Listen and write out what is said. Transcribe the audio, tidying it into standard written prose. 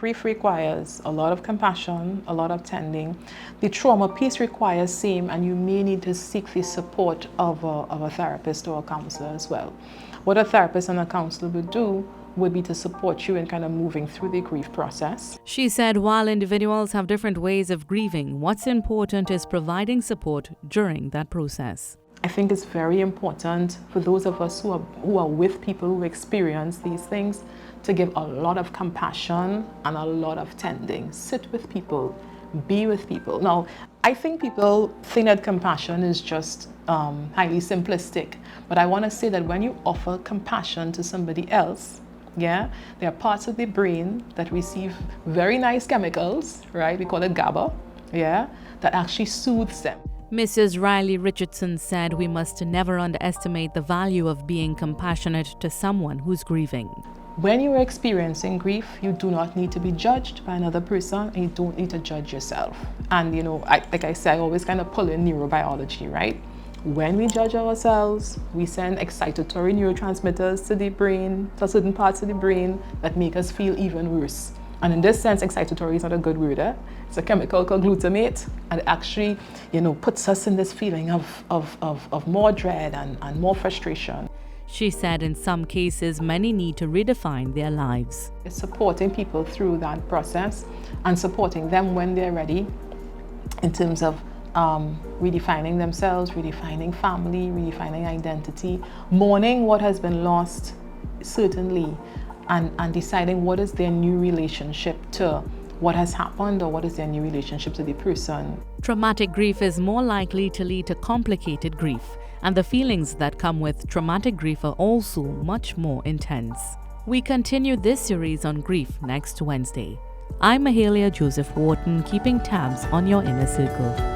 Grief requires a lot of compassion, a lot of tending. The trauma piece requires same, and you may need to seek the support of a therapist or a counselor as well. What a therapist and a counselor would do would be to support you in kind of moving through the grief process. She said while individuals have different ways of grieving, what's important is providing support during that process. I think it's very important for those of us who are with people who experience these things to give a lot of compassion and a lot of tending. Sit with people, be with people. Now, I think people think that compassion is just highly simplistic, but I want to say that when you offer compassion to somebody else, there are parts of the brain that receive very nice chemicals, right? We call it GABA, that actually soothes them. Mrs. Riley-Richardson said we must never underestimate the value of being compassionate to someone who's grieving. When you are experiencing grief, you do not need to be judged by another person, and you don't need to judge yourself. And like I said, I always kind of pull in neurobiology, right? When we judge ourselves, we send excitatory neurotransmitters to the brain, to certain parts of the brain that make us feel even worse. And in this sense, excitatory is not a good word. It's a chemical called glutamate, and it actually, puts us in this feeling of more dread and more frustration. She said in some cases, many need to redefine their lives. It's supporting people through that process and supporting them when they're ready in terms of redefining themselves, redefining family, redefining identity, mourning what has been lost, certainly, and deciding what is their new relationship to what has happened, or what is their new relationship to the person. Traumatic grief is more likely to lead to complicated grief, and the feelings that come with traumatic grief are also much more intense. We continue this series on grief next Wednesday. I'm Mahalia Joseph-Wharton, keeping tabs on your inner circle.